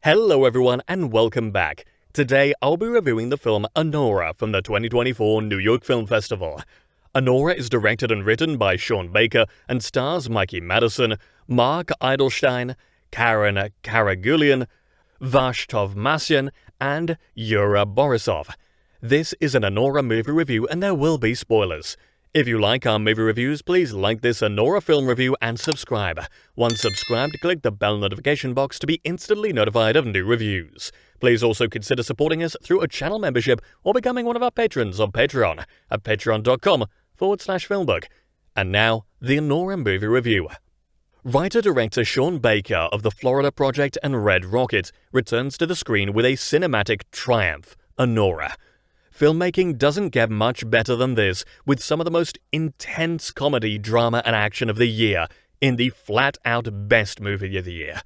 Hello everyone and welcome back. Today I'll be reviewing the film Anora from the 2024 New York Film Festival. Anora is directed and written by Sean Baker and stars Mikey Madison, Mark Eidelstein, Karen Karagulian, Vash Tovmasyan, and Yura Borisov. This is an Anora movie review and there will be spoilers. If you like our movie reviews, please like this Anora film review and subscribe. Once subscribed, click the bell notification box to be instantly notified of new reviews. Please also consider supporting us through a channel membership or becoming one of our patrons on Patreon at patreon.com/FilmBook. And now, the Anora movie review. Writer-director Sean Baker of The Florida Project and Red Rocket returns to the screen with a cinematic triumph, Anora. Filmmaking doesn't get much better than this, with some of the most intense comedy, drama, and action of the year in the flat-out best movie of the year.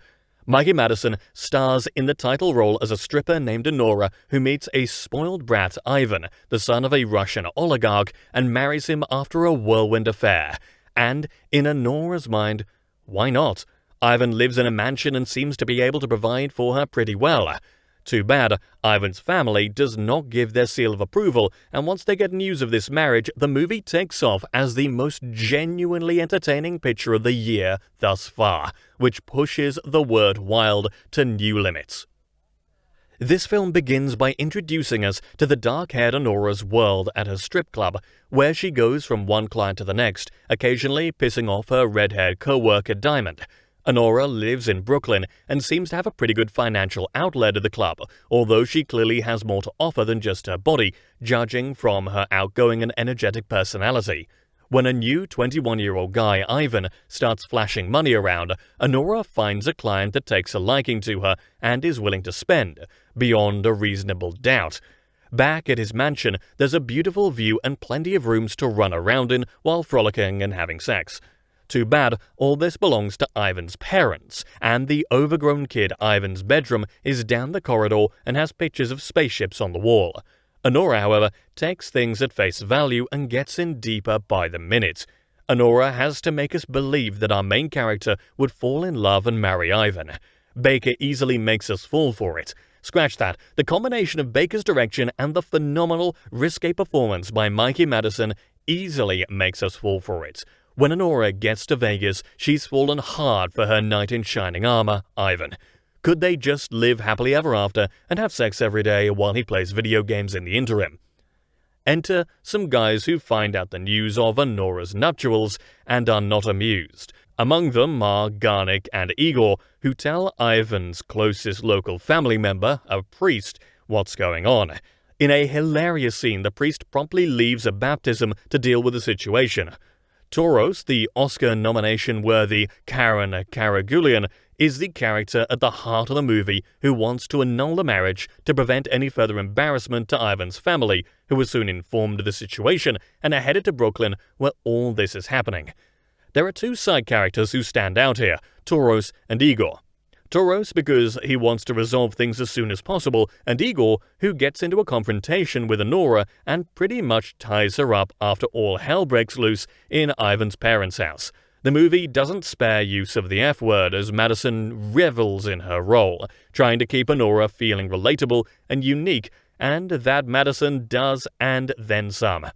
Mikey Madison stars in the title role as a stripper named Anora who meets a spoiled brat Ivan, the son of a Russian oligarch, and marries him after a whirlwind affair. And, in Anora's mind, why not? Ivan lives in a mansion and seems to be able to provide for her pretty well. Too bad, Ivan's family does not give their seal of approval, and once they get news of this marriage, the movie takes off as the most genuinely entertaining picture of the year thus far, which pushes the word wild to new limits. This film begins by introducing us to the dark-haired Anora's world at her strip club, where she goes from one client to the next, occasionally pissing off her red-haired co-worker Diamond. Anora lives in Brooklyn and seems to have a pretty good financial outlet at the club, although she clearly has more to offer than just her body, judging from her outgoing and energetic personality. When a new 21-year-old guy, Ivan, starts flashing money around, Anora finds a client that takes a liking to her and is willing to spend, beyond a reasonable doubt. Back at his mansion, there's a beautiful view and plenty of rooms to run around in while frolicking and having sex. Too bad, all this belongs to Ivan's parents, and the overgrown kid Ivan's bedroom is down the corridor and has pictures of spaceships on the wall. Anora, however, takes things at face value and gets in deeper by the minute. Anora has to make us believe that our main character would fall in love and marry Ivan. Baker easily makes us fall for it. Scratch that, the combination of Baker's direction and the phenomenal, risque performance by Mikey Madison easily makes us fall for it. When Anora gets to Vegas, she's fallen hard for her knight in shining armor, Ivan. Could they just live happily ever after and have sex every day while he plays video games in the interim? Enter some guys who find out the news of Anora's nuptials and are not amused. Among them are Garnick and Igor, who tell Ivan's closest local family member, a priest, what's going on. In a hilarious scene, the priest promptly leaves a baptism to deal with the situation. Toros, the Oscar nomination-worthy Karen Karagulian, is the character at the heart of the movie who wants to annul the marriage to prevent any further embarrassment to Ivan's family, who are soon informed of the situation and are headed to Brooklyn where all this is happening. There are two side characters who stand out here, Toros and Igor. Toros because he wants to resolve things as soon as possible, and Igor who gets into a confrontation with Anora and pretty much ties her up after all hell breaks loose in Ivan's parents' house. The movie doesn't spare use of the F-word as Madison revels in her role, trying to keep Anora feeling relatable and unique, and that Madison does and then some.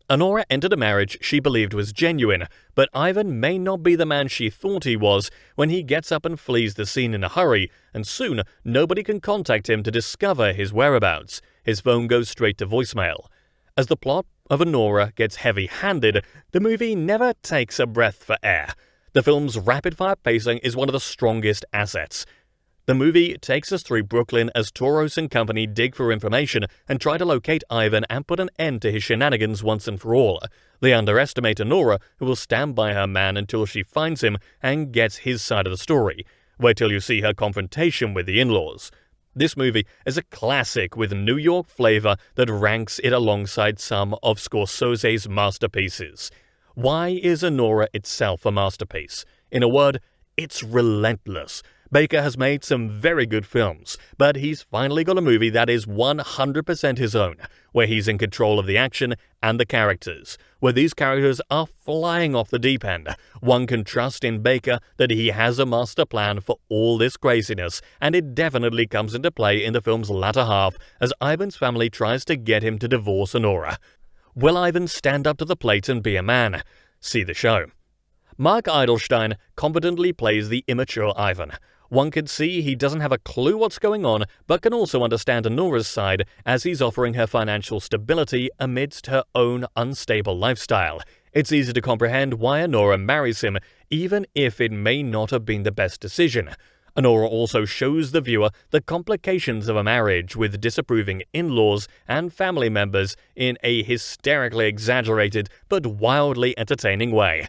Anora entered a marriage she believed was genuine, but Ivan may not be the man she thought he was when he gets up and flees the scene in a hurry, and soon nobody can contact him to discover his whereabouts. His phone goes straight to voicemail. As the plot of Anora gets heavy-handed, the movie never takes a breath for air. The film's rapid-fire pacing is one of the strongest assets. The movie takes us through Brooklyn as Toros and company dig for information and try to locate Ivan and put an end to his shenanigans once and for all. They underestimate Anora, who will stand by her man until she finds him and gets his side of the story. Wait till you see her confrontation with the in-laws. This movie is a classic with New York flavor that ranks it alongside some of Scorsese's masterpieces. Why is Anora itself a masterpiece? In a word, it's relentless. Baker has made some very good films, but he's finally got a movie that is 100% his own, where he's in control of the action and the characters, where these characters are flying off the deep end. One can trust in Baker that he has a master plan for all this craziness, and it definitely comes into play in the film's latter half as Ivan's family tries to get him to divorce Anora. Will Ivan stand up to the plate and be a man? See the show. Mark Eidelstein competently plays the immature Ivan. One can see he doesn't have a clue what's going on, but can also understand Anora's side as he's offering her financial stability amidst her own unstable lifestyle. It's easy to comprehend why Anora marries him, even if it may not have been the best decision. Anora also shows the viewer the complications of a marriage with disapproving in-laws and family members in a hysterically exaggerated but wildly entertaining way.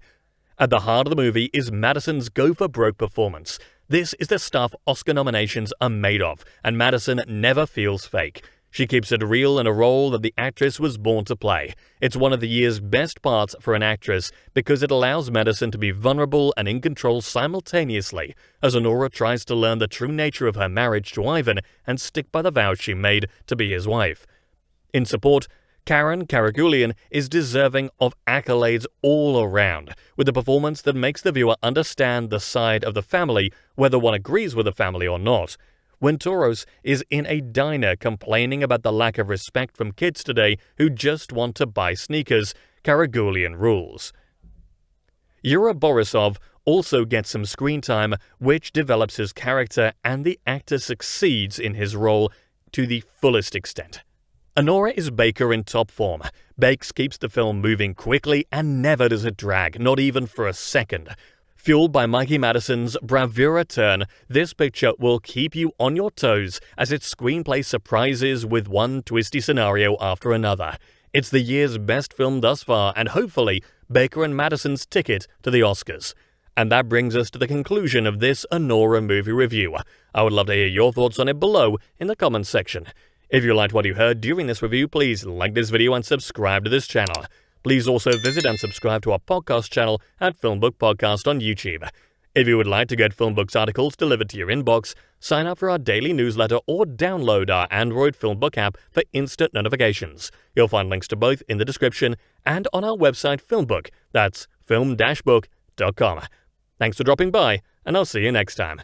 At the heart of the movie is Madison's go-for-broke performance. This is the stuff Oscar nominations are made of, and Madison never feels fake. She keeps it real in a role that the actress was born to play. It's one of the year's best parts for an actress because it allows Madison to be vulnerable and in control simultaneously, as Anora tries to learn the true nature of her marriage to Ivan and stick by the vows she made to be his wife. In support, Karen Karagulian is deserving of accolades all around, with a performance that makes the viewer understand the side of the family, whether one agrees with the family or not. When Toros is in a diner complaining about the lack of respect from kids today who just want to buy sneakers, Karagulian rules. Yura Borisov also gets some screen time, which develops his character, and the actor succeeds in his role to the fullest extent. Anora is Baker in top form. Bakes keeps the film moving quickly and never does it drag, not even for a second. Fueled by Mikey Madison's bravura turn, this picture will keep you on your toes as its screenplay surprises with one twisty scenario after another. It's the year's best film thus far, and hopefully Baker and Madison's ticket to the Oscars. And that brings us to the conclusion of this Anora movie review. I would love to hear your thoughts on it below in the comments section. If you liked what you heard during this review, please like this video and subscribe to this channel. Please also visit and subscribe to our podcast channel at FilmBook Podcast on YouTube. If you would like to get FilmBook's articles delivered to your inbox, sign up for our daily newsletter or download our Android FilmBook app for instant notifications. You'll find links to both in the description and on our website FilmBook. That's film-book.com. Thanks for dropping by, and I'll see you next time.